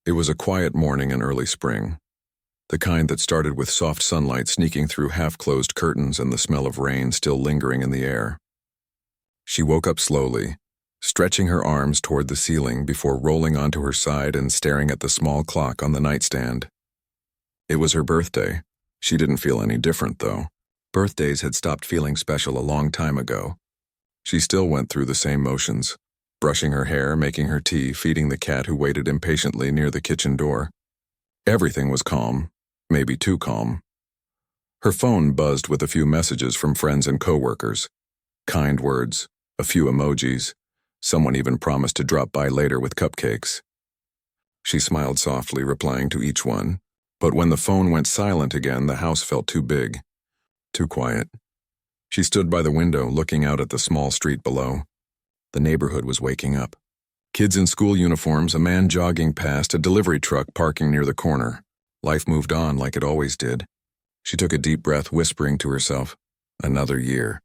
It was a quiet morning in early spring, the kind that started with soft sunlight sneaking through half-closed curtains and the smell of rain still lingering in the air. She woke up slowly, stretching her arms toward the ceiling before rolling onto her side and staring at the small clock on the nightstand. It was her birthday. She didn't feel any different, though. Birthdays had stopped feeling special a long time ago. She still went through the same motions, brushing her hair, making her tea, feeding the cat who waited impatiently near the kitchen door. Everything was calm, maybe too calm. Her phone buzzed with a few messages from friends and coworkers. Kind words, a few emojis. Someone even promised to drop by later with cupcakes. She smiled softly, replying to each one, but when the phone went silent again, the house felt too big, too quiet. She stood by the window, looking out at the small street below. The neighborhood was waking up. Kids in school uniforms, a man jogging past, a delivery truck parking near the corner. Life moved on like it always did. She took a deep breath, whispering to herself, another year.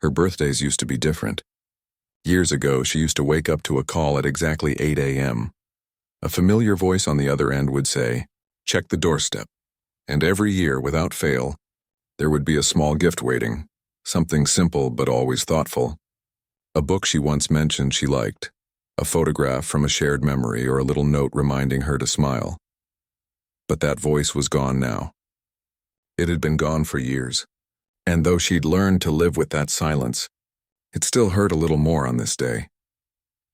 Her birthdays used to be different. Years ago, she used to wake up to a call at exactly 8 a.m. A familiar voice on the other end would say, "Check the doorstep." And every year, without fail, there would be a small gift waiting, something simple but always thoughtful. A book she once mentioned she liked, a photograph from a shared memory, or a little note reminding her to smile. But that voice was gone now. It had been gone for years, and though she'd learned to live with that silence, it still hurt a little more on this day.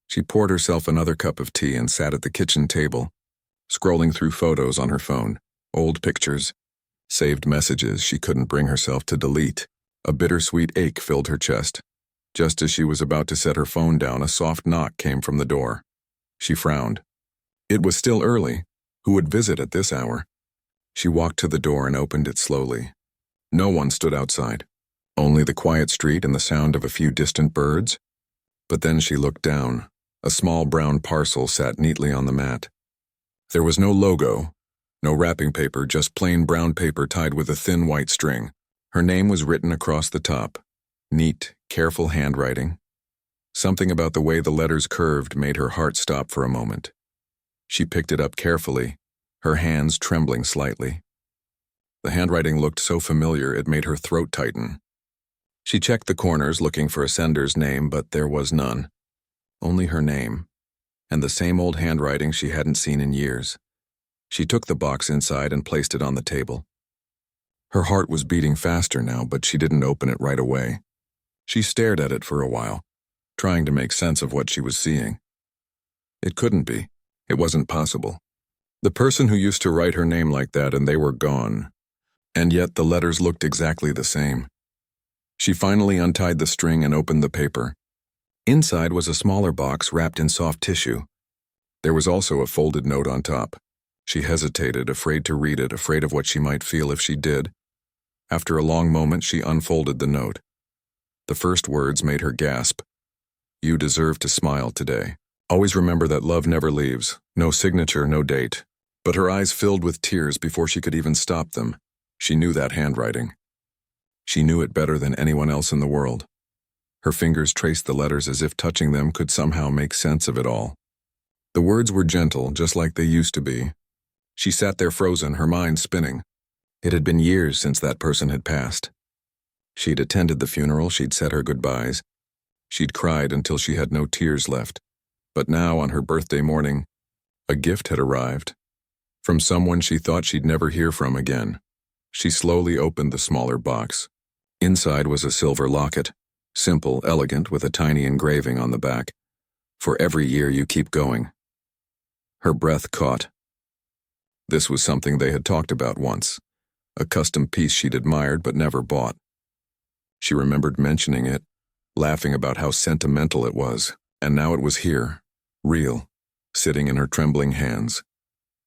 She poured herself another cup of tea and sat at the kitchen table, scrolling through photos on her phone, old pictures, saved messages she couldn't bring herself to delete. A bittersweet ache filled her chest. Just as she was about to set her phone down, a soft knock came from the door. She frowned. It was still early. Who would visit at this hour? She walked to the door and opened it slowly. No one stood outside. Only the quiet street and the sound of a few distant birds. But then she looked down. A small brown parcel sat neatly on the mat. There was no logo, no wrapping paper, just plain brown paper tied with a thin white string. Her name was written across the top. Neat, careful handwriting. Something about the way the letters curved made her heart stop for a moment. She picked it up carefully, her hands trembling slightly. The handwriting looked so familiar it made her throat tighten. She checked the corners looking for a sender's name, but there was none. Only her name, and the same old handwriting she hadn't seen in years. She took the box inside and placed it on the table. Her heart was beating faster now, but she didn't open it right away. She stared at it for a while, trying to make sense of what she was seeing. It couldn't be. It wasn't possible. The person who used to write her name like that, and they were gone. And yet the letters looked exactly the same. She finally untied the string and opened the paper. Inside was a smaller box wrapped in soft tissue. There was also a folded note on top. She hesitated, afraid to read it, afraid of what she might feel if she did. After a long moment, she unfolded the note. The first words made her gasp. "You deserve to smile today. Always remember that love never leaves. No signature, no date." But her eyes filled with tears before she could even stop them. She knew that handwriting. She knew it better than anyone else in the world. Her fingers traced the letters as if touching them could somehow make sense of it all. The words were gentle, just like they used to be. She sat there frozen, her mind spinning. It had been years since that person had passed. She'd attended the funeral, she'd said her goodbyes. She'd cried until she had no tears left. But now, on her birthday morning, a gift had arrived. From someone she thought she'd never hear from again. She slowly opened the smaller box. Inside was a silver locket, simple, elegant, with a tiny engraving on the back. "For every year you keep going." Her breath caught. This was something they had talked about once, a custom piece she'd admired but never bought. She remembered mentioning it, laughing about how sentimental it was, and now it was here, real, sitting in her trembling hands.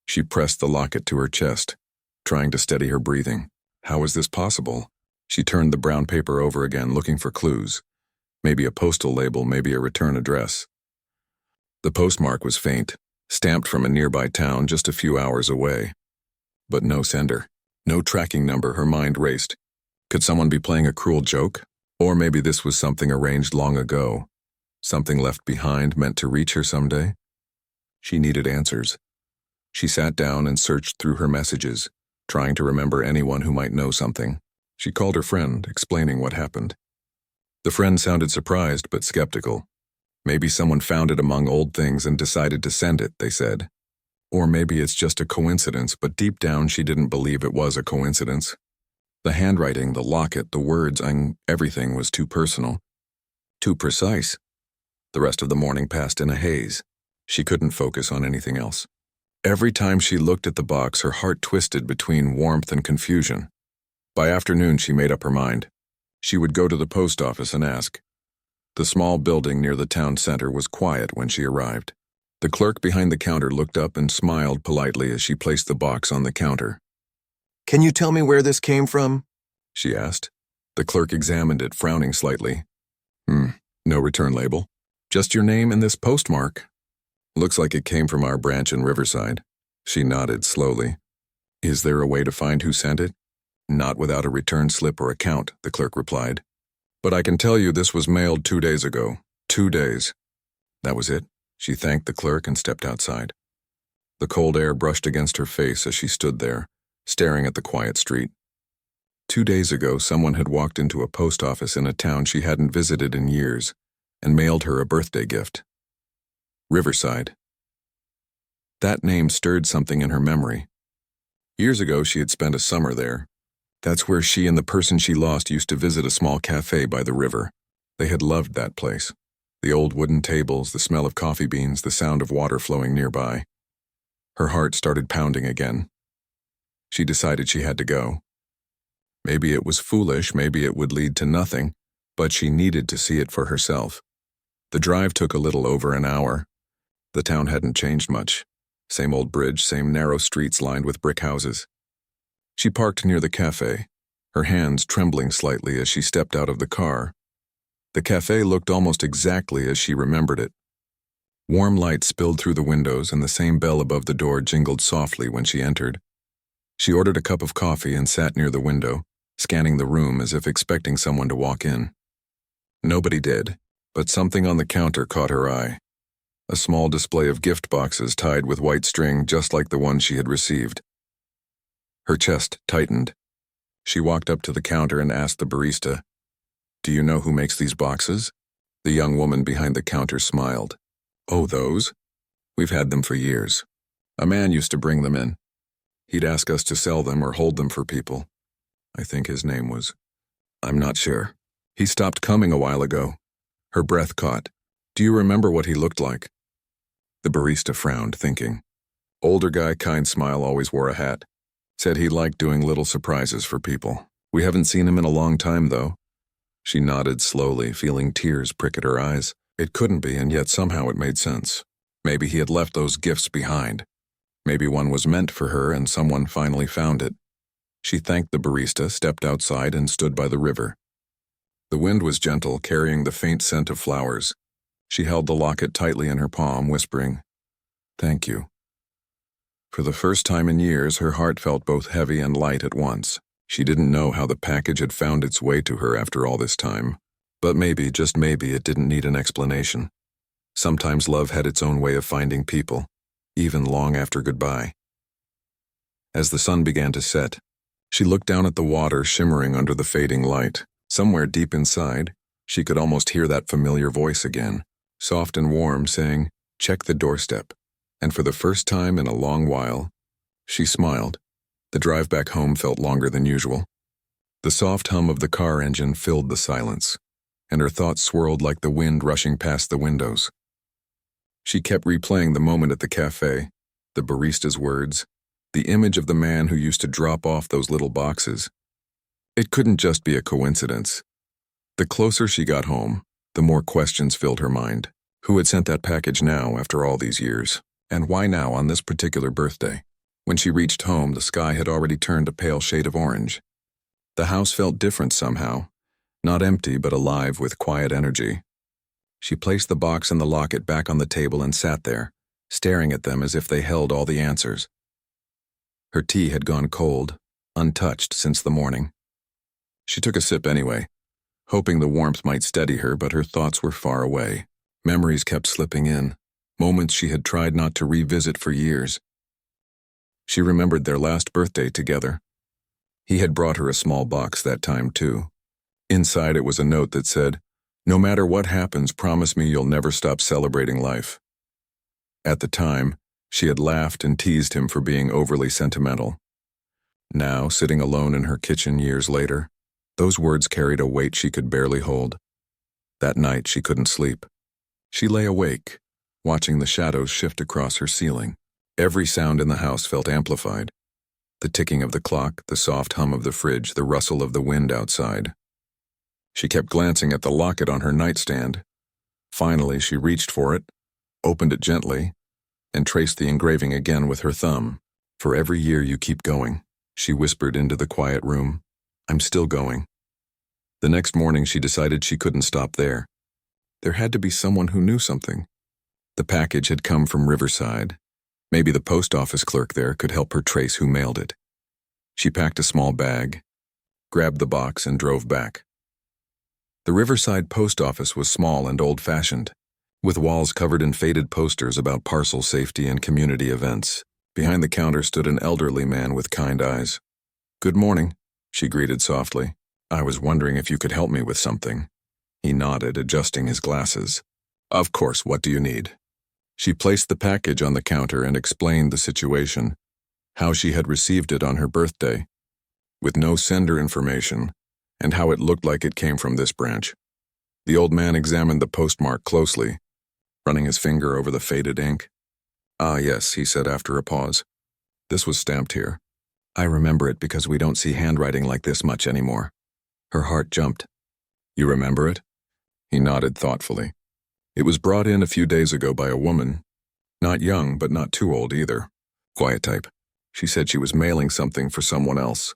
She pressed the locket to her chest, trying to steady her breathing. How was this possible? She turned the brown paper over again, looking for clues. Maybe a postal label, maybe a return address. The postmark was faint, stamped from a nearby town just a few hours away. But no sender, no tracking number. Her mind raced. Could someone be playing a cruel joke? Or maybe this was something arranged long ago, something left behind meant to reach her someday? She needed answers. She sat down and searched through her messages, trying to remember anyone who might know something. She called her friend, explaining what happened. The friend sounded surprised but skeptical. Maybe someone found it among old things and decided to send it, they said. Or maybe it's just a coincidence, but deep down she didn't believe it was a coincidence. The handwriting, the locket, the words, everything was too personal. Too precise. The rest of the morning passed in a haze. She couldn't focus on anything else. Every time she looked at the box, her heart twisted between warmth and confusion. By afternoon, she made up her mind. She would go to the post office and ask. The small building near the town center was quiet when she arrived. The clerk behind the counter looked up and smiled politely as she placed the box on the counter. "Can you tell me where this came from?" she asked. The clerk examined it, frowning slightly. No return label. Just your name and this postmark. Looks like it came from our branch in Riverside. She nodded slowly. Is there a way to find who sent it? Not without a return slip or account, the clerk replied. But I can tell you this was mailed 2 days ago. 2 days. That was it. She thanked the clerk and stepped outside. The cold air brushed against her face as she stood there, staring at the quiet street. 2 days ago, someone had walked into a post office in a town she hadn't visited in years and mailed her a birthday gift. Riverside. That name stirred something in her memory. Years ago, she had spent a summer there. That's where she and the person she lost used to visit a small cafe by the river. They had loved that place. The old wooden tables, the smell of coffee beans, the sound of water flowing nearby. Her heart started pounding again. She decided she had to go. Maybe it was foolish, maybe it would lead to nothing, but she needed to see it for herself. The drive took a little over an hour. The town hadn't changed much. Same old bridge, same narrow streets lined with brick houses. She parked near the cafe, her hands trembling slightly as she stepped out of the car. The cafe looked almost exactly as she remembered it. Warm light spilled through the windows and the same bell above the door jingled softly when she entered. She ordered a cup of coffee and sat near the window, scanning the room as if expecting someone to walk in. Nobody did, but something on the counter caught her eye. A small display of gift boxes tied with white string just like the one she had received. Her chest tightened. She walked up to the counter and asked the barista, "Do you know who makes these boxes?" The young woman behind the counter smiled. "Oh, those? We've had them for years. A man used to bring them in. He'd ask us to sell them or hold them for people. I think his name was... I'm not sure. He stopped coming a while ago." Her breath caught. "Do you remember what he looked like?" The barista frowned, thinking. Older guy, kind smile, always wore a hat. Said he liked doing little surprises for people. "We haven't seen him in a long time, though." She nodded slowly, feeling tears prick at her eyes. It couldn't be, and yet somehow it made sense. Maybe he had left those gifts behind. Maybe one was meant for her and someone finally found it. She thanked the barista, stepped outside, and stood by the river. The wind was gentle, carrying the faint scent of flowers. She held the locket tightly in her palm, whispering, "Thank you." For the first time in years, her heart felt both heavy and light at once. She didn't know how the package had found its way to her after all this time. But maybe, just maybe, it didn't need an explanation. Sometimes love had its own way of finding people, even long after goodbye. As the sun began to set, she looked down at the water shimmering under the fading light. Somewhere deep inside, she could almost hear that familiar voice again, soft and warm, saying, "Check the doorstep." And for the first time in a long while, she smiled. The drive back home felt longer than usual. The soft hum of the car engine filled the silence, and her thoughts swirled like the wind rushing past the windows. She kept replaying the moment at the cafe, the barista's words, the image of the man who used to drop off those little boxes. It couldn't just be a coincidence. The closer she got home, the more questions filled her mind. Who had sent that package now after all these years? And why now on this particular birthday? When she reached home, the sky had already turned a pale shade of orange. The house felt different somehow, not empty but alive with quiet energy. She placed the box and the locket back on the table and sat there, staring at them as if they held all the answers. Her tea had gone cold, untouched since the morning. She took a sip anyway, hoping the warmth might steady her, but her thoughts were far away. Memories kept slipping in, moments she had tried not to revisit for years. She remembered their last birthday together. He had brought her a small box that time, too. Inside it was a note that said, "No matter what happens, promise me you'll never stop celebrating life." At the time, she had laughed and teased him for being overly sentimental. Now, sitting alone in her kitchen years later, those words carried a weight she could barely hold. That night, she couldn't sleep. She lay awake, watching the shadows shift across her ceiling. Every sound in the house felt amplified. The ticking of the clock, the soft hum of the fridge, the rustle of the wind outside. She kept glancing at the locket on her nightstand. Finally, she reached for it, opened it gently, and traced the engraving again with her thumb. "For every year you keep going," she whispered into the quiet room. "I'm still going." The next morning she decided she couldn't stop there. There had to be someone who knew something. The package had come from Riverside. Maybe the post office clerk there could help her trace who mailed it. She packed a small bag, grabbed the box, and drove back. The Riverside post office was small and old-fashioned, with walls covered in faded posters about parcel safety and community events. Behind the counter stood an elderly man with kind eyes. "Good morning," she greeted softly. "I was wondering if you could help me with something." He nodded, adjusting his glasses. "Of course, what do you need?" She placed the package on the counter and explained the situation, how she had received it on her birthday, with no sender information, and how it looked like it came from this branch. The old man examined the postmark closely, running his finger over the faded ink. "Ah, yes," he said after a pause. "This was stamped here. I remember it because we don't see handwriting like this much anymore." Her heart jumped. "You remember it?" He nodded thoughtfully. "It was brought in a few days ago by a woman. Not young, but not too old either. Quiet type. She said she was mailing something for someone else.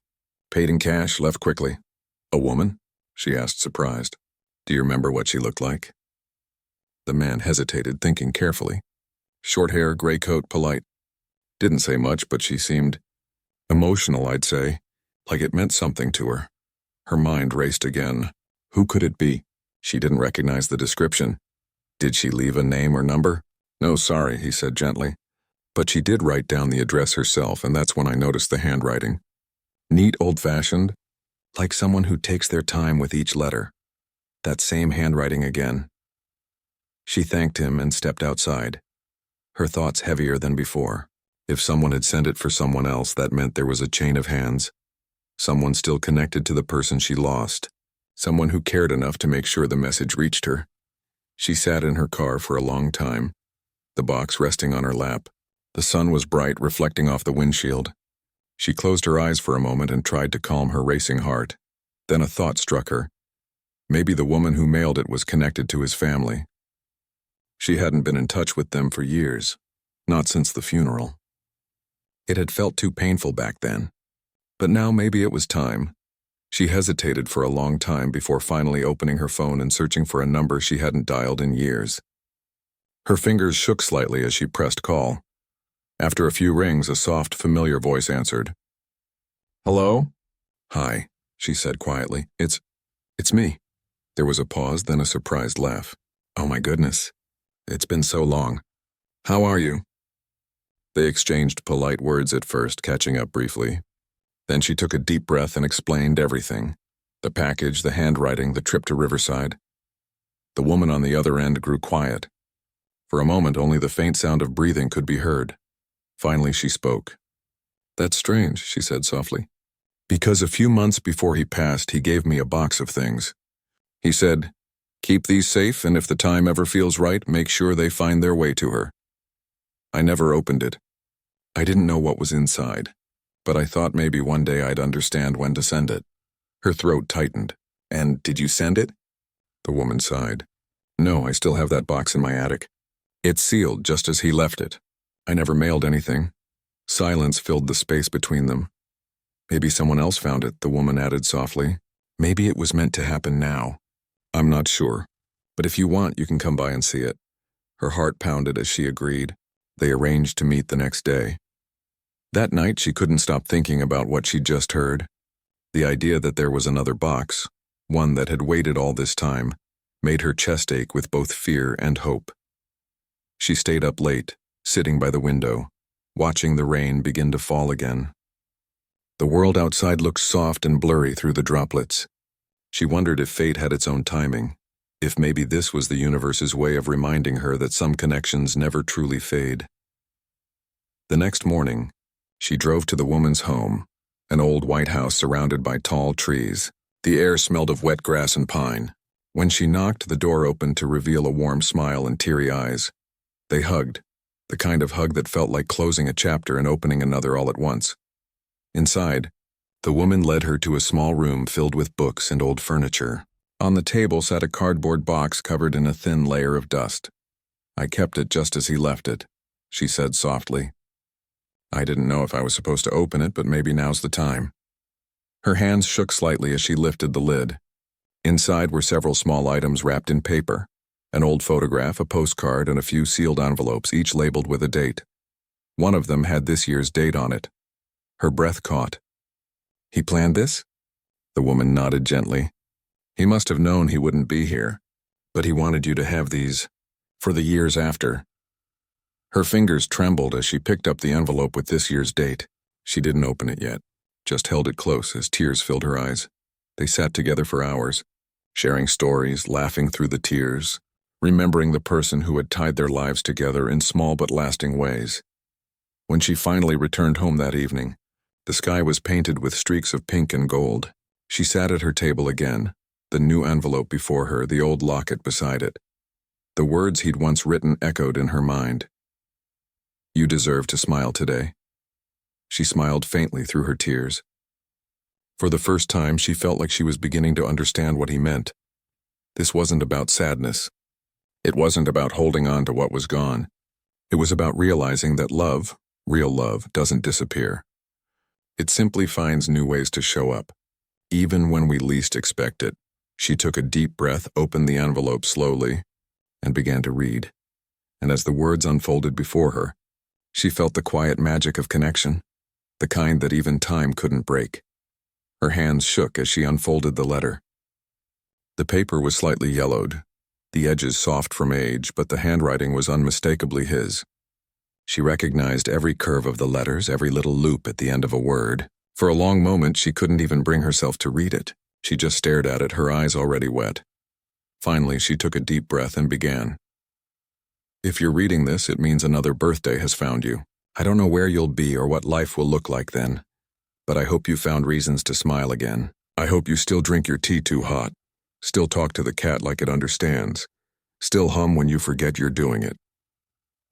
Paid in cash, left quickly." "A woman?" she asked, surprised. "Do you remember what she looked like?" The man hesitated, thinking carefully. Short hair, gray coat, polite. Didn't say much, but she seemed emotional, I'd say, like it meant something to her. Her mind raced again. Who could it be? She didn't recognize the description. Did she leave a name or number? "No, sorry," he said gently. But she did write down the address herself, and that's when I noticed the handwriting. Neat, old-fashioned, like someone who takes their time with each letter. That same handwriting again. She thanked him and stepped outside, her thoughts heavier than before. If someone had sent it for someone else, that meant there was a chain of hands. Someone still connected to the person she lost. Someone who cared enough to make sure the message reached her. She sat in her car for a long time, the box resting on her lap. The sun was bright, reflecting off the windshield. She closed her eyes for a moment and tried to calm her racing heart. Then a thought struck her. Maybe the woman who mailed it was connected to his family. She hadn't been in touch with them for years, not since the funeral. It had felt too painful back then. But now maybe it was time. She hesitated for a long time before finally opening her phone and searching for a number she hadn't dialed in years. Her fingers shook slightly as she pressed call. After a few rings, a soft, familiar voice answered. "Hello?" "Hi," she said quietly. It's me." There was a pause, then a surprised laugh. "Oh my goodness. It's been so long. How are you?" They exchanged polite words at first, catching up briefly. Then she took a deep breath and explained everything. The package, the handwriting, the trip to Riverside. The woman on the other end grew quiet. For a moment, only the faint sound of breathing could be heard. Finally, she spoke. "That's strange," she said softly. "Because a few months before he passed, he gave me a box of things. He said, 'Keep these safe, and if the time ever feels right, make sure they find their way to her.' I never opened it. I didn't know what was inside, but I thought maybe one day I'd understand when to send it." Her throat tightened. "And did you send it?" The woman sighed. "No, I still have that box in my attic. It's sealed just as he left it. I never mailed anything." Silence filled the space between them. "Maybe someone else found it," the woman added softly. "Maybe it was meant to happen now. I'm not sure, but if you want, you can come by and see it." Her heart pounded as she agreed. They arranged to meet the next day. That night, she couldn't stop thinking about what she'd just heard. The idea that there was another box, one that had waited all this time, made her chest ache with both fear and hope. She stayed up late, sitting by the window, watching the rain begin to fall again. The world outside looked soft and blurry through the droplets. She wondered if fate had its own timing, if maybe this was the universe's way of reminding her that some connections never truly fade. The next morning, she drove to the woman's home, an old white house surrounded by tall trees. The air smelled of wet grass and pine. When she knocked, the door opened to reveal a warm smile and teary eyes. They hugged, the kind of hug that felt like closing a chapter and opening another all at once. Inside, the woman led her to a small room filled with books and old furniture. On the table sat a cardboard box covered in a thin layer of dust. "I kept it just as he left it," she said softly. "I didn't know if I was supposed to open it, but maybe now's the time." Her hands shook slightly as she lifted the lid. Inside were several small items wrapped in paper, an old photograph, a postcard, and a few sealed envelopes, each labeled with a date. One of them had this year's date on it. Her breath caught. "He planned this?" The woman nodded gently. "He must have known he wouldn't be here, but he wanted you to have these for the years after." Her fingers trembled as she picked up the envelope with this year's date. She didn't open it yet, just held it close as tears filled her eyes. They sat together for hours, sharing stories, laughing through the tears, remembering the person who had tied their lives together in small but lasting ways. When she finally returned home that evening, the sky was painted with streaks of pink and gold. She sat at her table again, the new envelope before her, the old locket beside it. The words he'd once written echoed in her mind. "You deserve to smile today." She smiled faintly through her tears. For the first time, she felt like she was beginning to understand what he meant. This wasn't about sadness. It wasn't about holding on to what was gone. It was about realizing that love, real love, doesn't disappear. It simply finds new ways to show up, even when we least expect it. She took a deep breath, opened the envelope slowly, and began to read. And as the words unfolded before her, she felt the quiet magic of connection, the kind that even time couldn't break. Her hands shook as she unfolded the letter. The paper was slightly yellowed, the edges soft from age, but the handwriting was unmistakably his. She recognized every curve of the letters, every little loop at the end of a word. For a long moment, she couldn't even bring herself to read it. She just stared at it, her eyes already wet. Finally, she took a deep breath and began. "If you're reading this, it means another birthday has found you. I don't know where you'll be or what life will look like then, but I hope you found reasons to smile again. I hope you still drink your tea too hot, still talk to the cat like it understands, still hum when you forget you're doing it."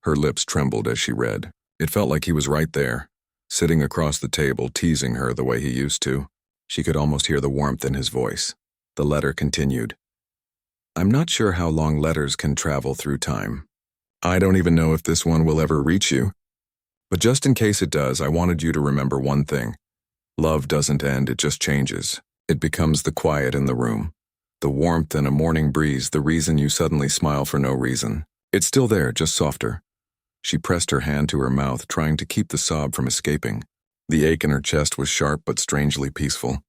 Her lips trembled as she read. It felt like he was right there, sitting across the table, teasing her the way he used to. She could almost hear the warmth in his voice. The letter continued. "I'm not sure how long letters can travel through time. I don't even know if this one will ever reach you. But just in case it does, I wanted you to remember one thing. Love doesn't end, it just changes. It becomes the quiet in the room, the warmth in a morning breeze, the reason you suddenly smile for no reason. It's still there, just softer." She pressed her hand to her mouth, trying to keep the sob from escaping. The ache in her chest was sharp but strangely peaceful.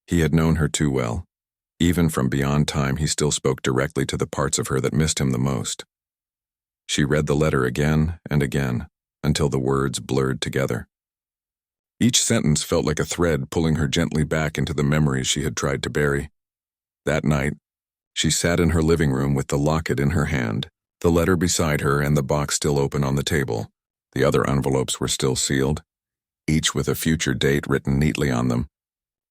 He had known her too well. Even from beyond time, he still spoke directly to the parts of her that missed him the most. She read the letter again and again, until the words blurred together. Each sentence felt like a thread pulling her gently back into the memories she had tried to bury. That night, she sat in her living room with the locket in her hand, the letter beside her and the box still open on the table. The other envelopes were still sealed, each with a future date written neatly on them.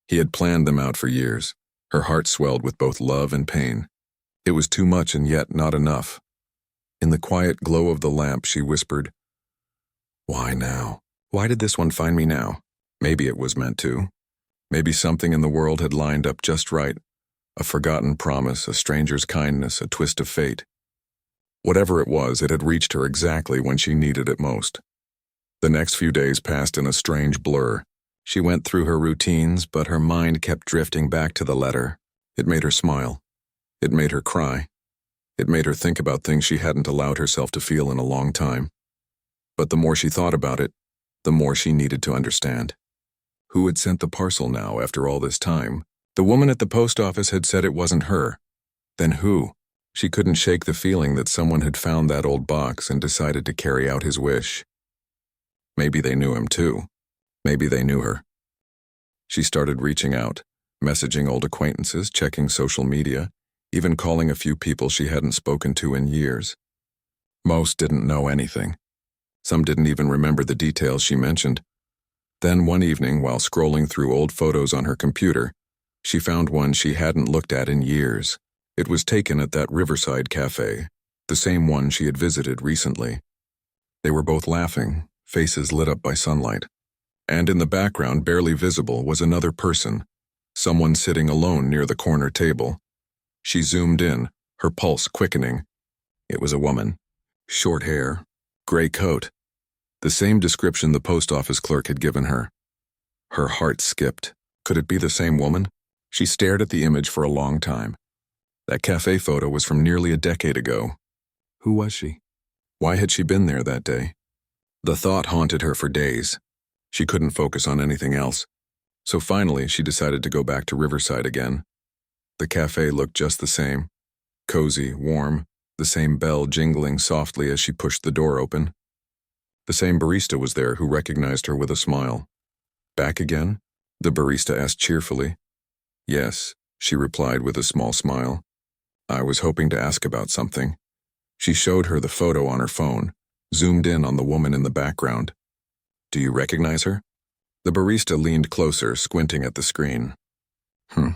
He had planned them out for years. Her heart swelled with both love and pain. It was too much and yet not enough. In the quiet glow of the lamp, she whispered, "Why now? Why did this one find me now? Maybe it was meant to. Maybe something in the world had lined up just right. A forgotten promise, a stranger's kindness, a twist of fate. Whatever it was, it had reached her exactly when she needed it most." The next few days passed in a strange blur. She went through her routines, but her mind kept drifting back to the letter. It made her smile. It made her cry. It made her think about things she hadn't allowed herself to feel in a long time. But the more she thought about it, the more she needed to understand. Who had sent the parcel now after all this time? The woman at the post office had said it wasn't her. Then who? She couldn't shake the feeling that someone had found that old box and decided to carry out his wish. Maybe they knew him too. Maybe they knew her. She started reaching out, messaging old acquaintances, checking social media, even calling a few people she hadn't spoken to in years. Most didn't know anything. Some didn't even remember the details she mentioned. Then one evening, while scrolling through old photos on her computer, she found one she hadn't looked at in years. It was taken at that Riverside cafe, the same one she had visited recently. They were both laughing, faces lit up by sunlight. And in the background, barely visible, was another person, someone sitting alone near the corner table. She zoomed in, her pulse quickening. It was a woman. Short hair, gray coat. The same description the post office clerk had given her. Her heart skipped. Could it be the same woman? She stared at the image for a long time. That cafe photo was from nearly a decade ago. Who was she? Why had she been there that day? The thought haunted her for days. She couldn't focus on anything else. So finally, she decided to go back to Riverside again. The cafe looked just the same. Cozy, warm, the same bell jingling softly as she pushed the door open. The same barista was there who recognized her with a smile. Back again? The barista asked cheerfully. Yes, she replied with a small smile. I was hoping to ask about something. She showed her the photo on her phone, zoomed in on the woman in the background. Do you recognize her? The barista leaned closer, squinting at the screen.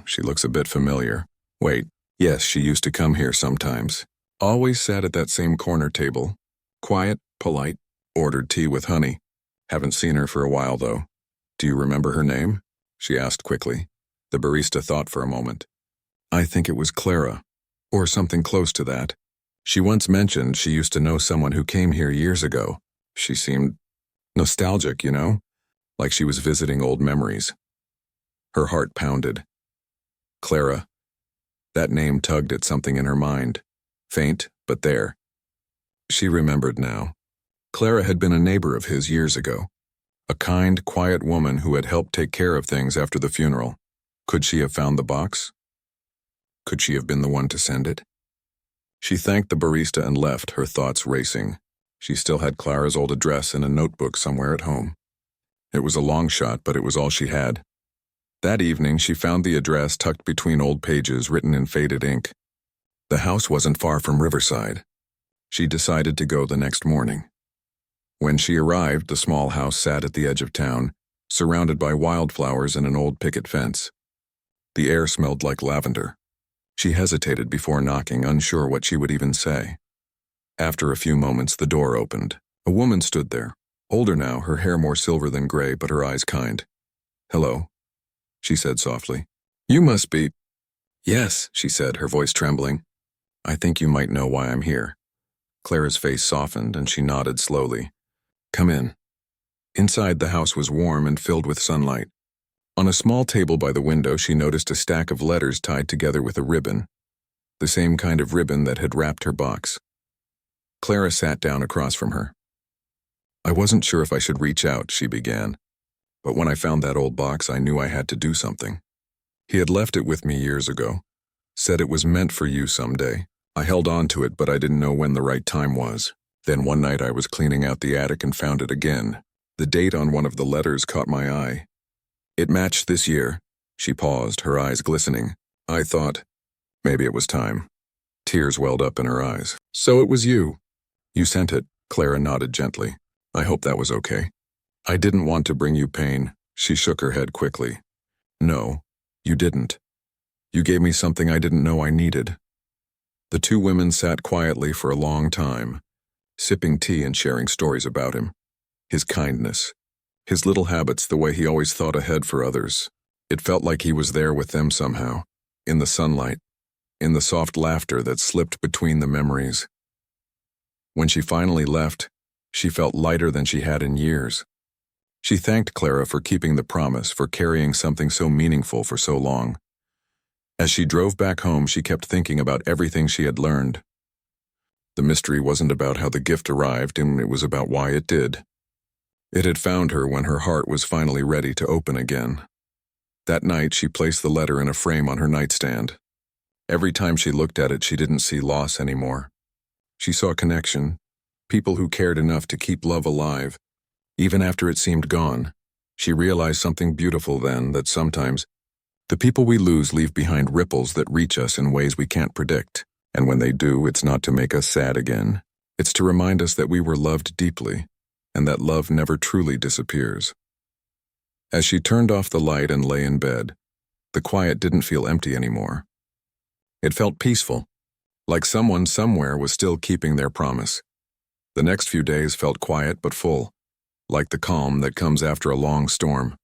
She looks a bit familiar. Wait, yes, she used to come here sometimes. Always sat at that same corner table. Quiet, polite, ordered tea with honey. Haven't seen her for a while, though. Do you remember her name? She asked quickly. The barista thought for a moment. I think it was Clara, or something close to that. She once mentioned she used to know someone who came here years ago. She seemed nostalgic, you know, like she was visiting old memories. Her heart pounded. Clara. That name tugged at something in her mind. Faint, but there. She remembered now. Clara had been a neighbor of his years ago. A kind, quiet woman who had helped take care of things after the funeral. Could she have found the box? Could she have been the one to send it? She thanked the barista and left, her thoughts racing. She still had Clara's old address in a notebook somewhere at home. It was a long shot, but it was all she had. That evening, she found the address tucked between old pages written in faded ink. The house wasn't far from Riverside. She decided to go the next morning. When she arrived, the small house sat at the edge of town, surrounded by wildflowers and an old picket fence. The air smelled like lavender. She hesitated before knocking, unsure what she would even say. After a few moments, the door opened. A woman stood there, older now, her hair more silver than gray, but her eyes kind. Hello, she said softly. You must be... Yes, she said, her voice trembling. I think you might know why I'm here. Clara's face softened, and she nodded slowly. Come in. Inside, the house was warm and filled with sunlight. On a small table by the window, she noticed a stack of letters tied together with a ribbon, the same kind of ribbon that had wrapped her box. Clara sat down across from her. I wasn't sure if I should reach out, she began. But when I found that old box, I knew I had to do something. He had left it with me years ago, said it was meant for you someday. I held on to it, but I didn't know when the right time was. Then one night I was cleaning out the attic and found it again. The date on one of the letters caught my eye. It matched this year. She paused, her eyes glistening. I thought, maybe it was time. Tears welled up in her eyes. So it was you. You sent it, Clara nodded gently. I hope that was okay. I didn't want to bring you pain. She shook her head quickly. No, you didn't. You gave me something I didn't know I needed. The two women sat quietly for a long time, sipping tea and sharing stories about him. His kindness, his little habits, the way he always thought ahead for others. It felt like he was there with them somehow, in the sunlight, in the soft laughter that slipped between the memories. When she finally left, she felt lighter than she had in years. She thanked Clara for keeping the promise, for carrying something so meaningful for so long. As she drove back home, she kept thinking about everything she had learned. The mystery wasn't about how the gift arrived, and it was about why it did. It had found her when her heart was finally ready to open again. That night, she placed the letter in a frame on her nightstand. Every time she looked at it, she didn't see loss anymore. She saw connection, people who cared enough to keep love alive, Even after it seemed gone, she realized something beautiful then, that sometimes the people we lose leave behind ripples that reach us in ways we can't predict. And when they do, it's not to make us sad again. It's to remind us that we were loved deeply, and that love never truly disappears. As she turned off the light and lay in bed, the quiet didn't feel empty anymore. It felt peaceful, like someone somewhere was still keeping their promise. The next few days felt quiet but full, like the calm that comes after a long storm.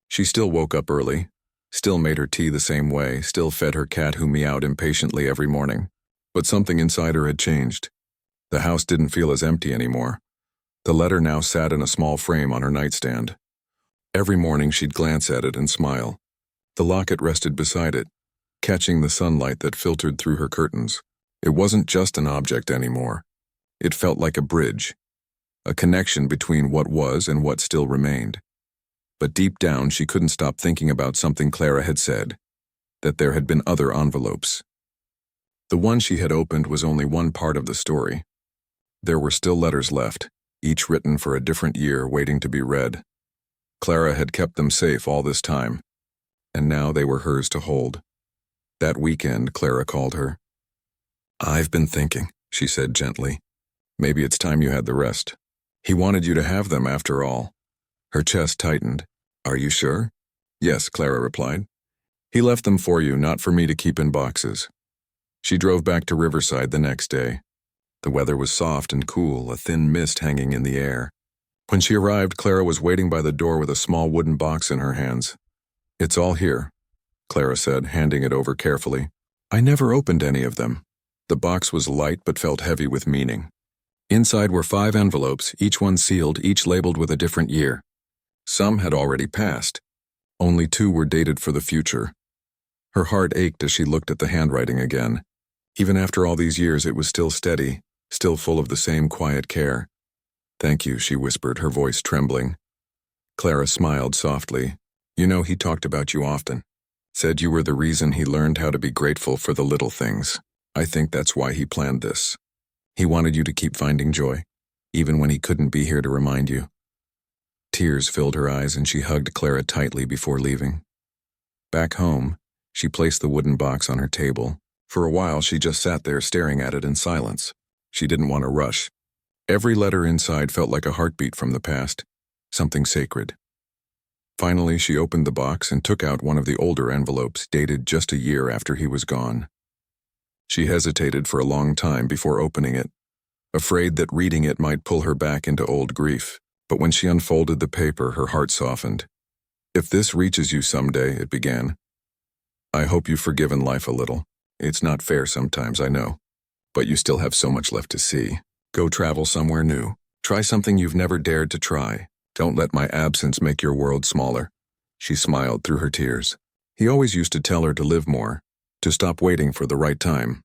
She still woke up early, still made her tea the same way, still fed her cat who meowed impatiently every morning. But something inside her had changed. The house didn't feel as empty anymore. The letter now sat in a small frame on her nightstand. Every morning she'd glance at it and smile. The locket rested beside it, catching the sunlight that filtered through her curtains. It wasn't just an object anymore. It felt like a bridge, a connection between what was and what still remained. But deep down, she couldn't stop thinking about something Clara had said, that there had been other envelopes. The one she had opened was only one part of the story. There were still letters left, each written for a different year, waiting to be read. Clara had kept them safe all this time, and now they were hers to hold. That weekend, Clara called her. "I've been thinking," she said gently. "Maybe it's time you had the rest. He wanted you to have them after all." Her chest tightened. "Are you sure?" "Yes," Clara replied. "He left them for you, not for me to keep in boxes." She drove back to Riverside the next day. The weather was soft and cool, a thin mist hanging in the air. When she arrived, Clara was waiting by the door with a small wooden box in her hands. "It's all here," Clara said, handing it over carefully. "I never opened any of them." The box was light but felt heavy with meaning. Inside were 5 envelopes, each one sealed, each labeled with a different year. Some had already passed. Only 2 were dated for the future. Her heart ached as she looked at the handwriting again. Even after all these years, it was still steady, still full of the same quiet care. "Thank you," she whispered, her voice trembling. Clara smiled softly. "You know, he talked about you often. Said you were the reason he learned how to be grateful for the little things. I think that's why he planned this. He wanted you to keep finding joy, even when he couldn't be here to remind you." Tears filled her eyes and she hugged Clara tightly before leaving. Back home, she placed the wooden box on her table. For a while, she just sat there staring at it in silence. She didn't want to rush. Every letter inside felt like a heartbeat from the past, something sacred. Finally, she opened the box and took out one of the older envelopes, dated just a year after he was gone. She hesitated for a long time before opening it, afraid that reading it might pull her back into old grief. But when she unfolded the paper, her heart softened. "If this reaches you someday," it began, "I hope you've forgiven life a little. It's not fair sometimes, I know. But you still have so much left to see. Go travel somewhere new. Try something you've never dared to try. Don't let my absence make your world smaller." She smiled through her tears. He always used to tell her to live more, to stop waiting for the right time.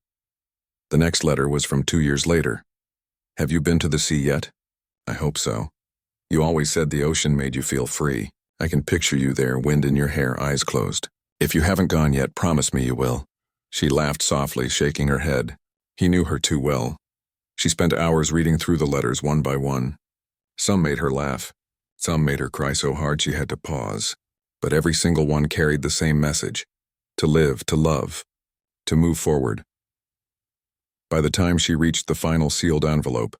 The next letter was from 2 years later. "Have you been to the sea yet?" "I hope so. You always said the ocean made you feel free. I can picture you there, wind in your hair, eyes closed. If you haven't gone yet, promise me you will." She laughed softly, shaking her head. He knew her too well. She spent hours reading through the letters one by one. Some made her laugh. Some made her cry so hard she had to pause. But every single one carried the same message: to live, to love, to move forward. By the time she reached the final sealed envelope,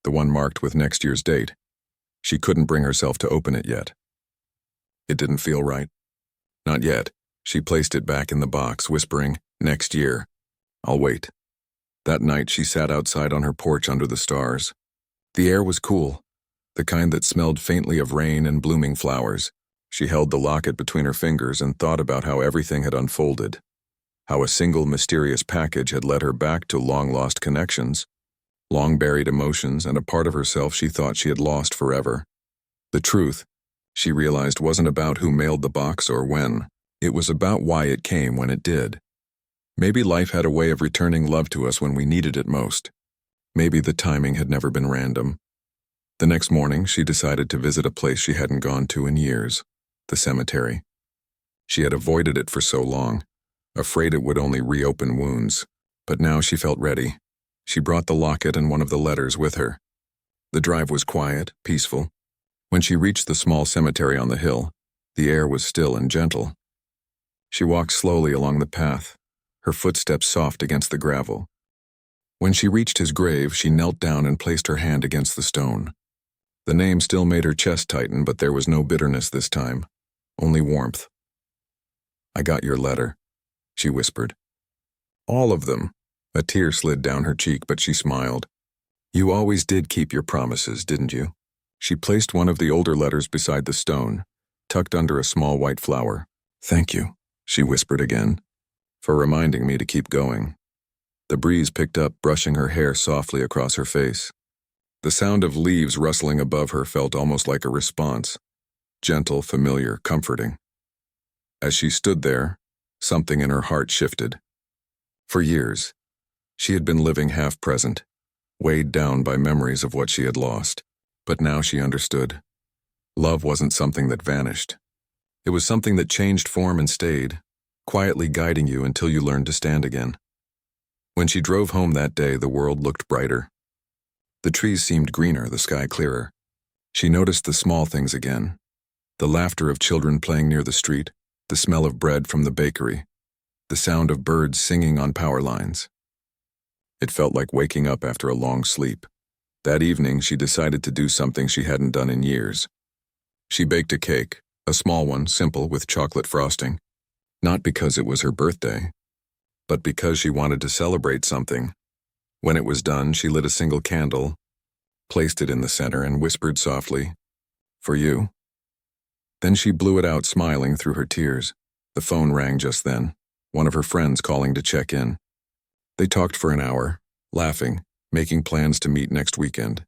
the one marked with next year's date, she couldn't bring herself to open it yet. It didn't feel right. Not yet. She placed it back in the box, whispering, "Next year. I'll wait." That night, she sat outside on her porch under the stars. The air was cool, the kind that smelled faintly of rain and blooming flowers. She held the locket between her fingers and thought about how everything had unfolded, how a single mysterious package had led her back to long-lost connections, long-buried emotions, and a part of herself she thought she had lost forever. The truth, she realized, wasn't about who mailed the box or when. It was about why it came when it did. Maybe life had a way of returning love to us when we needed it most. Maybe the timing had never been random. The next morning, she decided to visit a place she hadn't gone to in years, the cemetery. She had avoided it for so long, afraid it would only reopen wounds. But now she felt ready. She brought the locket and one of the letters with her. The drive was quiet, peaceful. When she reached the small cemetery on the hill, the air was still and gentle. She walked slowly along the path, her footsteps soft against the gravel. When she reached his grave, she knelt down and placed her hand against the stone. The name still made her chest tighten, but there was no bitterness this time, only warmth. "I got your letter," she whispered. "All of them." A tear slid down her cheek, but she smiled. "You always did keep your promises, didn't you?" She placed one of the older letters beside the stone, tucked under a small white flower. "Thank you," she whispered again, "for reminding me to keep going." The breeze picked up, brushing her hair softly across her face. The sound of leaves rustling above her felt almost like a response, gentle, familiar, comforting. As she stood there, something in her heart shifted. For years, she had been living half-present, weighed down by memories of what she had lost. But now she understood. Love wasn't something that vanished. It was something that changed form and stayed, quietly guiding you until you learned to stand again. When she drove home that day, the world looked brighter. The trees seemed greener, the sky clearer. She noticed the small things again. The laughter of children playing near the street, the smell of bread from the bakery, the sound of birds singing on power lines. It felt like waking up after a long sleep. That evening, she decided to do something she hadn't done in years. She baked a cake, a small one, simple, with chocolate frosting. Not because it was her birthday, but because she wanted to celebrate something. When it was done, she lit a single candle, placed it in the center, and whispered softly, "For you." Then she blew it out, smiling through her tears. The phone rang just then, one of her friends calling to check in. They talked for an hour, laughing, making plans to meet next weekend.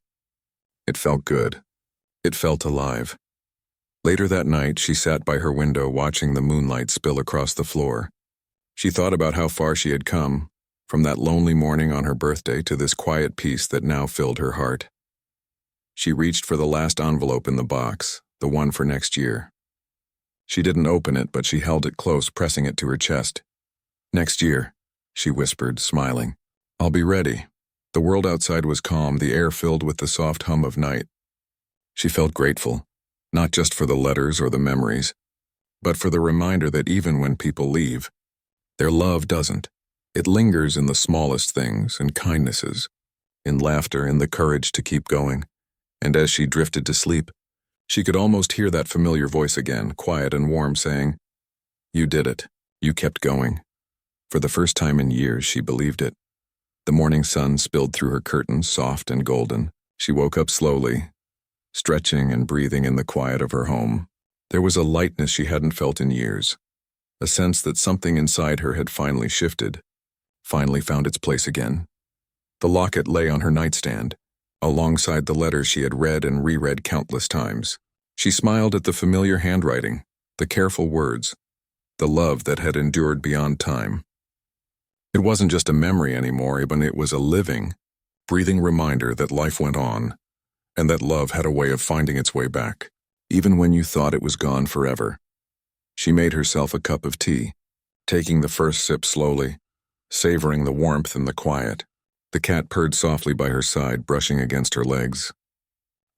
It felt good. It felt alive. Later that night, she sat by her window watching the moonlight spill across the floor. She thought about how far she had come, from that lonely morning on her birthday to this quiet peace that now filled her heart. She reached for the last envelope in the box, the one for next year. She didn't open it, but she held it close, pressing it to her chest. "Next year," she whispered, smiling. "I'll be ready." The world outside was calm, the air filled with the soft hum of night. She felt grateful, not just for the letters or the memories, but for the reminder that even when people leave, their love doesn't. It lingers in the smallest things, in kindnesses, in laughter, in the courage to keep going. And as she drifted to sleep, she could almost hear that familiar voice again, quiet and warm, saying, "You did it. You kept going." For the first time in years, she believed it. The morning sun spilled through her curtains, soft and golden. She woke up slowly, stretching and breathing in the quiet of her home. There was a lightness she hadn't felt in years, a sense that something inside her had finally shifted, finally found its place again. The locket lay on her nightstand, alongside the letters she had read and reread countless times. She smiled at the familiar handwriting, the careful words, the love that had endured beyond time. It wasn't just a memory anymore, but it was a living, breathing reminder that life went on, and that love had a way of finding its way back, even when you thought it was gone forever. She made herself a cup of tea, taking the first sip slowly, savoring the warmth and the quiet. The cat purred softly by her side, brushing against her legs.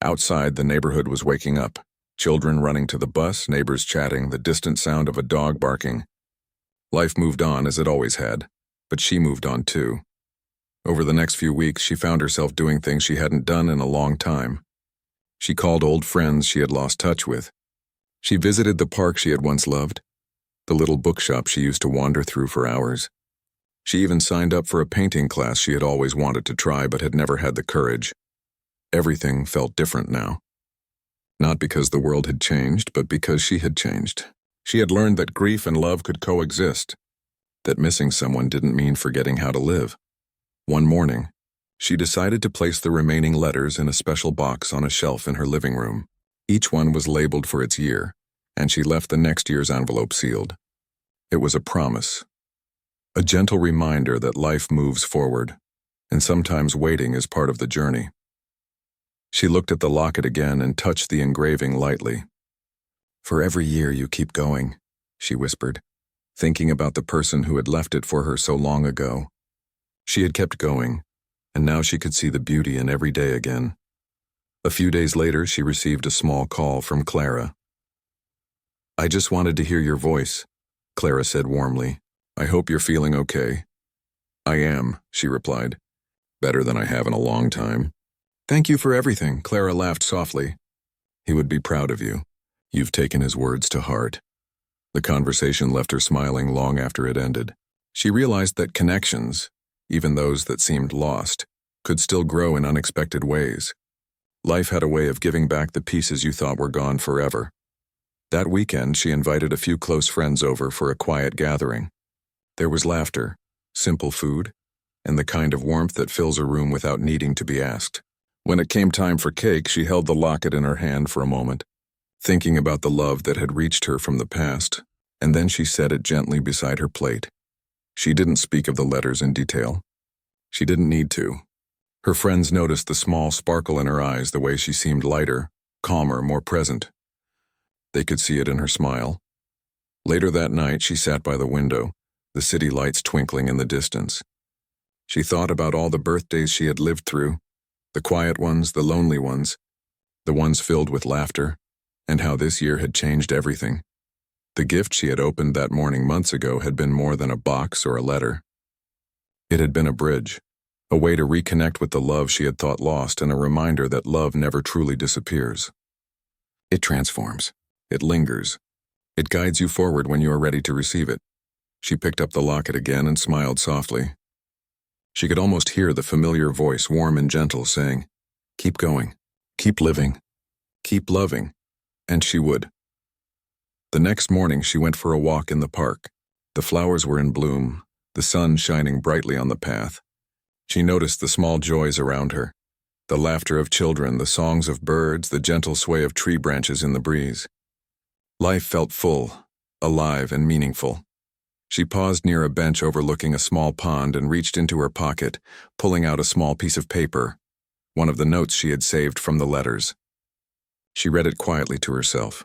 Outside, the neighborhood was waking up, children running to the bus, neighbors chatting, the distant sound of a dog barking. Life moved on as it always had. But she moved on too. Over the next few weeks, she found herself doing things she hadn't done in a long time. She called old friends she had lost touch with. She visited the park she had once loved, the little bookshop she used to wander through for hours. She even signed up for a painting class she had always wanted to try but had never had the courage. Everything felt different now. Not because the world had changed, but because she had changed. She had learned that grief and love could coexist, that missing someone didn't mean forgetting how to live. One morning, she decided to place the remaining letters in a special box on a shelf in her living room. Each one was labeled for its year, and she left the next year's envelope sealed. It was a promise, a gentle reminder that life moves forward, and sometimes waiting is part of the journey. She looked at the locket again and touched the engraving lightly. "For every year you keep going," she whispered, thinking about the person who had left it for her so long ago. She had kept going, and now she could see the beauty in every day again. A few days later, she received a small call from Clara. "I just wanted to hear your voice," Clara said warmly. "I hope you're feeling okay." "I am," she replied. "Better than I have in a long time." "Thank you for everything," Clara laughed softly. "He would be proud of you. You've taken his words to heart." The conversation left her smiling long after it ended. She realized that connections, even those that seemed lost, could still grow in unexpected ways. Life had a way of giving back the pieces you thought were gone forever. That weekend, she invited a few close friends over for a quiet gathering. There was laughter, simple food, and the kind of warmth that fills a room without needing to be asked. When it came time for cake, she held the locket in her hand for a moment, thinking about the love that had reached her from the past, and then she set it gently beside her plate. She didn't speak of the letters in detail. She didn't need to. Her friends noticed the small sparkle in her eyes, the way she seemed lighter, calmer, more present. They could see it in her smile. Later that night, she sat by the window, the city lights twinkling in the distance. She thought about all the birthdays she had lived through, the quiet ones, the lonely ones, the ones filled with laughter, and how this year had changed everything. The gift she had opened that morning months ago had been more than a box or a letter. It had been a bridge, a way to reconnect with the love she had thought lost, and a reminder that love never truly disappears. It transforms. It lingers. It guides you forward when you are ready to receive it. She picked up the locket again and smiled softly. She could almost hear the familiar voice, warm and gentle, saying, "Keep going, keep living, keep loving," and she would. The next morning, she went for a walk in the park. The flowers were in bloom, the sun shining brightly on the path. She noticed the small joys around her, the laughter of children, the songs of birds, the gentle sway of tree branches in the breeze. Life felt full, alive, and meaningful. She paused near a bench overlooking a small pond and reached into her pocket, pulling out a small piece of paper, one of the notes she had saved from the letters. She read it quietly to herself.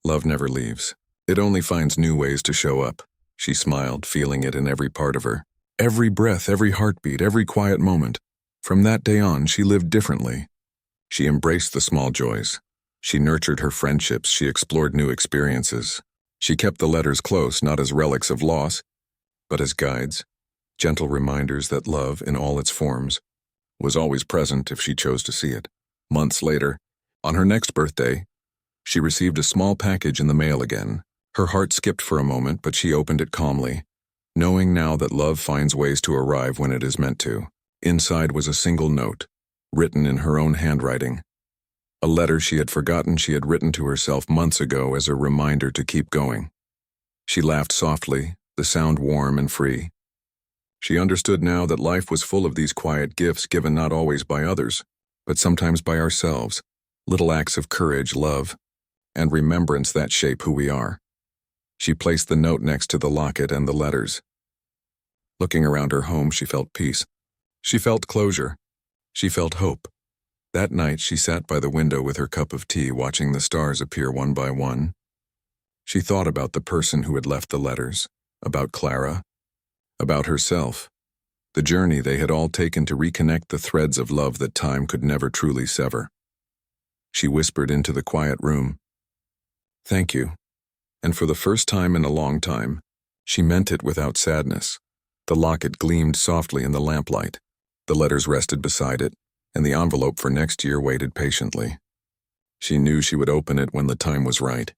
Love never leaves. It only finds new ways to show up. She smiled, feeling it in every part of her. Every breath, every heartbeat, every quiet moment. From that day on, she lived differently. She embraced the small joys. She nurtured her friendships. She explored new experiences. She kept the letters close, not as relics of loss, but as guides, gentle reminders that love, in all its forms, was always present if she chose to see it. Months later, on her next birthday, she received a small package in the mail again. Her heart skipped for a moment, but she opened it calmly, knowing now that love finds ways to arrive when it is meant to. Inside was a single note, written in her own handwriting. A letter she had forgotten she had written to herself months ago as a reminder to keep going. She laughed softly, the sound warm and free. She understood now that life was full of these quiet gifts given not always by others, but sometimes by ourselves, little acts of courage, love, and remembrance that shape who we are. She placed the note next to the locket and the letters. Looking around her home, she felt peace. She felt closure. She felt hope. That night, she sat by the window with her cup of tea, watching the stars appear one by one. She thought about the person who had left the letters, about Clara, about herself, the journey they had all taken to reconnect the threads of love that time could never truly sever. She whispered into the quiet room, "Thank you." And for the first time in a long time, she meant it without sadness. The locket gleamed softly in the lamplight. The letters rested beside it, and the envelope for next year waited patiently. She knew she would open it when the time was right.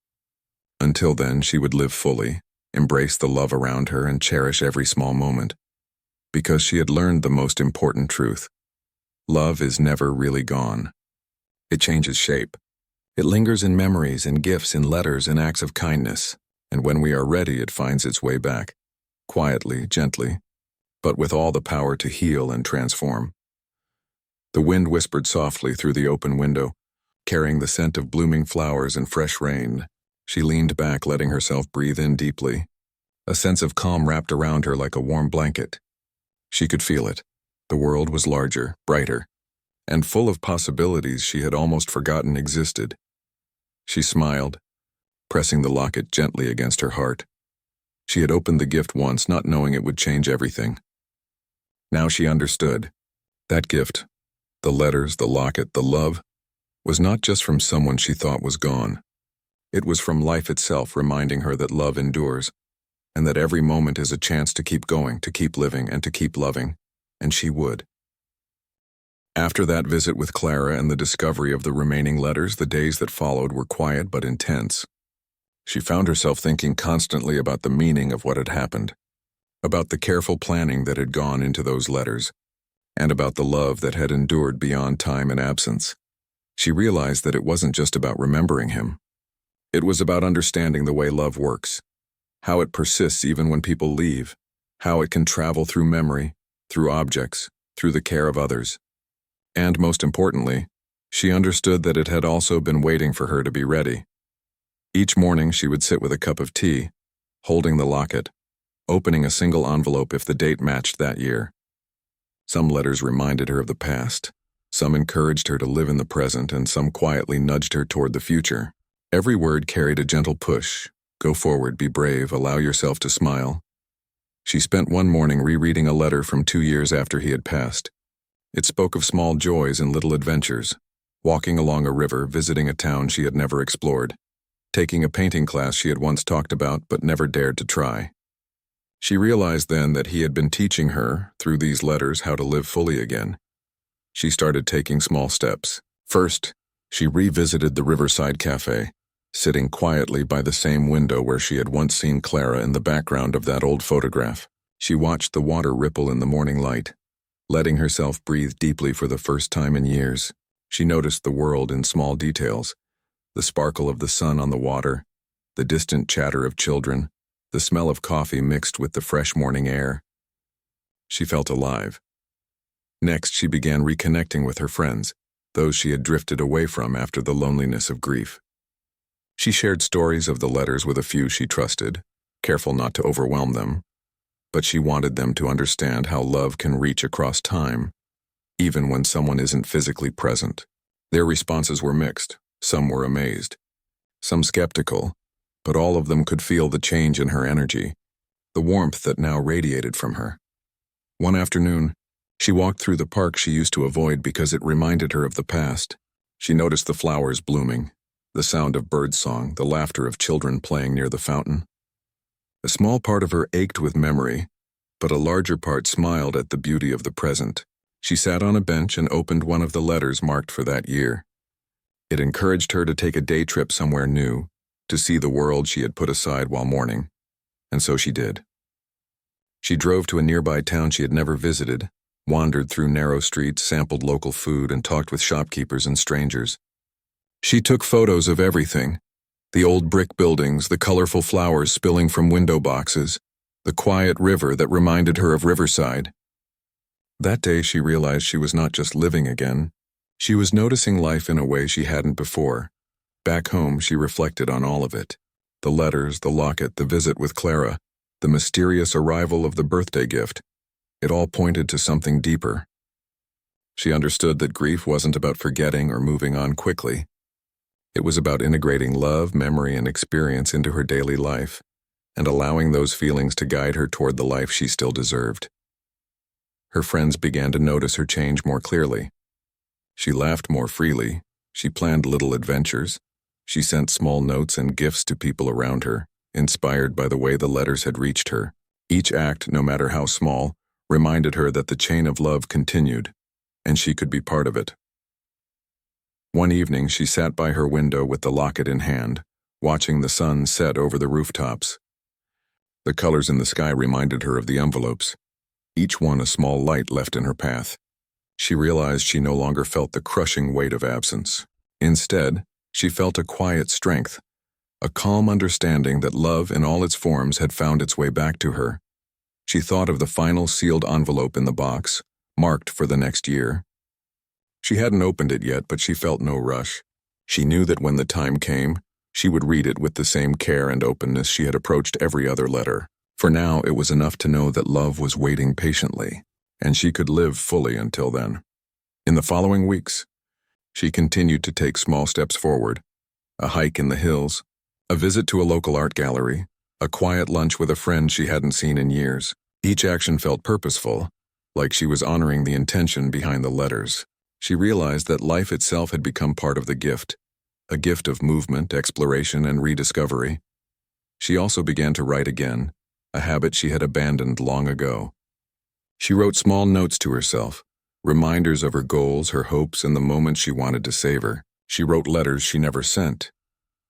Until then, she would live fully, embrace the love around her, and cherish every small moment. Because she had learned the most important truth. Love is never really gone. It changes shape. It lingers in memories, in gifts, in letters, in acts of kindness, and when we are ready, it finds its way back, quietly, gently, but with all the power to heal and transform. The wind whispered softly through the open window, carrying the scent of blooming flowers and fresh rain. She leaned back, letting herself breathe in deeply. A sense of calm wrapped around her like a warm blanket. She could feel it. The world was larger, brighter, and full of possibilities she had almost forgotten existed. She smiled, pressing the locket gently against her heart. She had opened the gift once, not knowing it would change everything. Now she understood. That gift, the letters, the locket, the love, was not just from someone she thought was gone. It was from life itself, reminding her that love endures, and that every moment is a chance to keep going, to keep living, and to keep loving, and she would. After that visit with Clara and the discovery of the remaining letters, the days that followed were quiet but intense. She found herself thinking constantly about the meaning of what had happened, about the careful planning that had gone into those letters, and about the love that had endured beyond time and absence. She realized that it wasn't just about remembering him. It was about understanding the way love works, how it persists even when people leave, how it can travel through memory, through objects, through the care of others. And most importantly, she understood that it had also been waiting for her to be ready. Each morning she would sit with a cup of tea, holding the locket, opening a single envelope if the date matched that year. Some letters reminded her of the past, some encouraged her to live in the present, and some quietly nudged her toward the future. Every word carried a gentle push. Go forward, be brave, allow yourself to smile. She spent one morning rereading a letter from 2 years after he had passed. It spoke of small joys and little adventures, walking along a river, visiting a town she had never explored, taking a painting class she had once talked about but never dared to try. She realized then that he had been teaching her, through these letters, how to live fully again. She started taking small steps. First, she revisited the riverside cafe, sitting quietly by the same window where she had once seen Clara in the background of that old photograph. She watched the water ripple in the morning light, letting herself breathe deeply for the first time in years. She noticed the world in small details, the sparkle of the sun on the water, the distant chatter of children, the smell of coffee mixed with the fresh morning air. She felt alive. Next, she began reconnecting with her friends, those she had drifted away from after the loneliness of grief. She shared stories of the letters with a few she trusted, careful not to overwhelm them, but she wanted them to understand how love can reach across time, even when someone isn't physically present. Their responses were mixed. Some were amazed, some skeptical, but all of them could feel the change in her energy, the warmth that now radiated from her. One afternoon, she walked through the park she used to avoid because it reminded her of the past. She noticed the flowers blooming, the sound of birdsong, the laughter of children playing near the fountain. A small part of her ached with memory, but a larger part smiled at the beauty of the present. She sat on a bench and opened one of the letters marked for that year. It encouraged her to take a day trip somewhere new, to see the world she had put aside while mourning, and so she did. She drove to a nearby town she had never visited, wandered through narrow streets, sampled local food, and talked with shopkeepers and strangers. She took photos of everything: the old brick buildings, the colorful flowers spilling from window boxes, the quiet river that reminded her of Riverside. That day she realized she was not just living again, she was noticing life in a way she hadn't before. Back home, she reflected on all of it: the letters, the locket, the visit with Clara, the mysterious arrival of the birthday gift. It all pointed to something deeper. She understood that grief wasn't about forgetting or moving on quickly. It was about integrating love, memory, and experience into her daily life, and allowing those feelings to guide her toward the life she still deserved. Her friends began to notice her change more clearly. She laughed more freely. She planned little adventures. She sent small notes and gifts to people around her, inspired by the way the letters had reached her. Each act, no matter how small, reminded her that the chain of love continued, and she could be part of it. One evening, she sat by her window with the locket in hand, watching the sun set over the rooftops. The colors in the sky reminded her of the envelopes, each one a small light left in her path. She realized she no longer felt the crushing weight of absence. Instead, she felt a quiet strength, a calm understanding that love in all its forms had found its way back to her. She thought of the final sealed envelope in the box, marked for the next year. She hadn't opened it yet, but she felt no rush. She knew that when the time came, she would read it with the same care and openness she had approached every other letter. For now, it was enough to know that love was waiting patiently, and she could live fully until then. In the following weeks, she continued to take small steps forward: a hike in the hills, a visit to a local art gallery, a quiet lunch with a friend she hadn't seen in years. Each action felt purposeful, like she was honoring the intention behind the letters. She realized that life itself had become part of the gift, a gift of movement, exploration, and rediscovery. She also began to write again, a habit she had abandoned long ago. She wrote small notes to herself, reminders of her goals, her hopes, and the moments she wanted to savor. She wrote letters she never sent,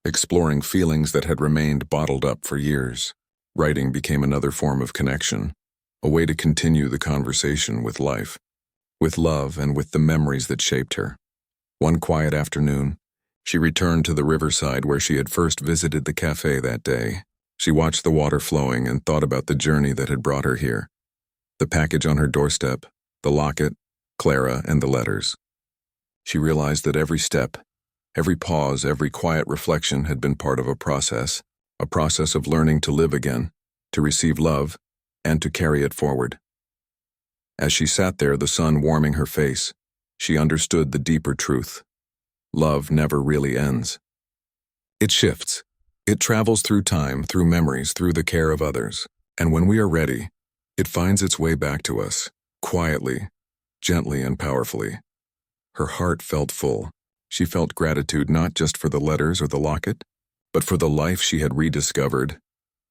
exploring feelings that had remained bottled up for years. Writing became another form of connection, a way to continue the conversation with life, with love, and with the memories that shaped her. One quiet afternoon, she returned to the riverside where she had first visited the cafe that day. She watched the water flowing and thought about the journey that had brought her here. The package on her doorstep, the locket, Clara, and the letters. She realized that every step, every pause, every quiet reflection had been part of a process of learning to live again, to receive love, and to carry it forward. As she sat there, the sun warming her face, she understood the deeper truth. Love never really ends. It shifts. It travels through time, through memories, through the care of others. And when we are ready, it finds its way back to us, quietly, gently, and powerfully. Her heart felt full. She felt gratitude not just for the letters or the locket, but for the life she had rediscovered,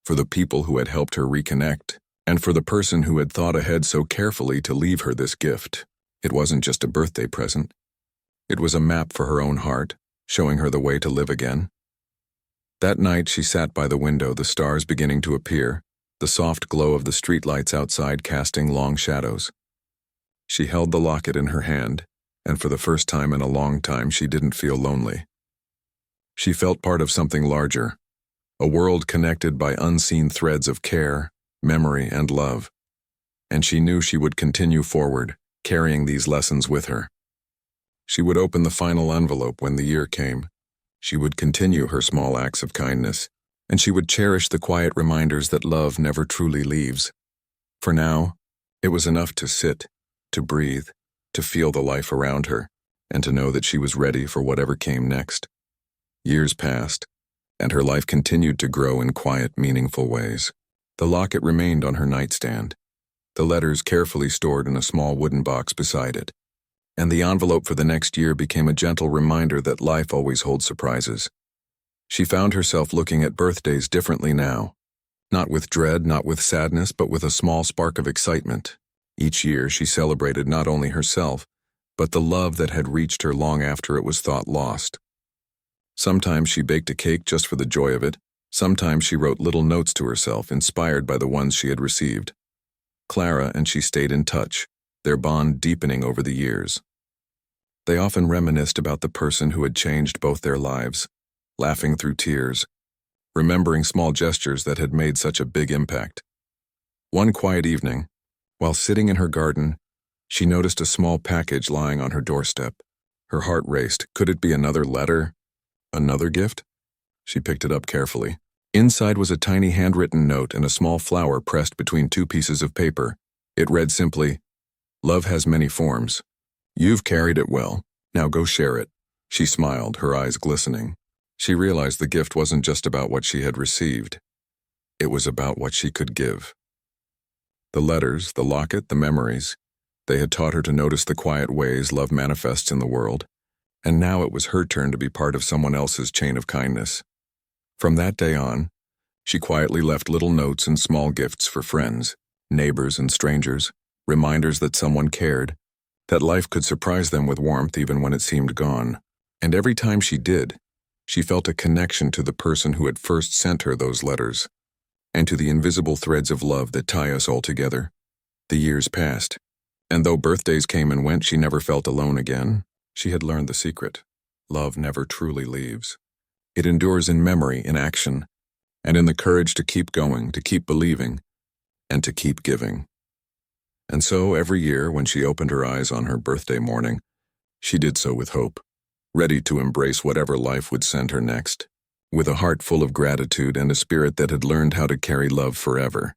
for the people who had helped her reconnect, and for the person who had thought ahead so carefully to leave her this gift. It wasn't just a birthday present. It was a map for her own heart, showing her the way to live again. That night she sat by the window, the stars beginning to appear, the soft glow of the streetlights outside casting long shadows. She held the locket in her hand, and for the first time in a long time she didn't feel lonely. She felt part of something larger, a world connected by unseen threads of care, memory, and love. And she knew she would continue forward, carrying these lessons with her. She would open the final envelope when the year came. She would continue her small acts of kindness, and she would cherish the quiet reminders that love never truly leaves. For now, it was enough to sit, to breathe, to feel the life around her, and to know that she was ready for whatever came next. Years passed, and her life continued to grow in quiet, meaningful ways. The locket remained on her nightstand, the letters carefully stored in a small wooden box beside it, and the envelope for the next year became a gentle reminder that life always holds surprises. She found herself looking at birthdays differently now, not with dread, not with sadness, but with a small spark of excitement. Each year she celebrated not only herself, but the love that had reached her long after it was thought lost. Sometimes she baked a cake just for the joy of it. Sometimes she wrote little notes to herself, inspired by the ones she had received. Clara and she stayed in touch, their bond deepening over the years. They often reminisced about the person who had changed both their lives, laughing through tears, remembering small gestures that had made such a big impact. One quiet evening, while sitting in her garden, she noticed a small package lying on her doorstep. Her heart raced. Could it be another letter? Another gift? She picked it up carefully. Inside was a tiny handwritten note and a small flower pressed between two pieces of paper. It read simply, "Love has many forms. You've carried it well. Now go share it." She smiled, her eyes glistening. She realized the gift wasn't just about what she had received. It was about what she could give. The letters, the locket, the memories, they had taught her to notice the quiet ways love manifests in the world, and now it was her turn to be part of someone else's chain of kindness. From that day on, she quietly left little notes and small gifts for friends, neighbors, and strangers, reminders that someone cared, that life could surprise them with warmth even when it seemed gone. And every time she did, she felt a connection to the person who had first sent her those letters, and to the invisible threads of love that tie us all together. The years passed, and though birthdays came and went, she never felt alone again. She had learned the secret. Love never truly leaves. It endures in memory, in action, and in the courage to keep going, to keep believing, and to keep giving. And so every year, when she opened her eyes on her birthday morning, she did so with hope, ready to embrace whatever life would send her next, with a heart full of gratitude and a spirit that had learned how to carry love forever.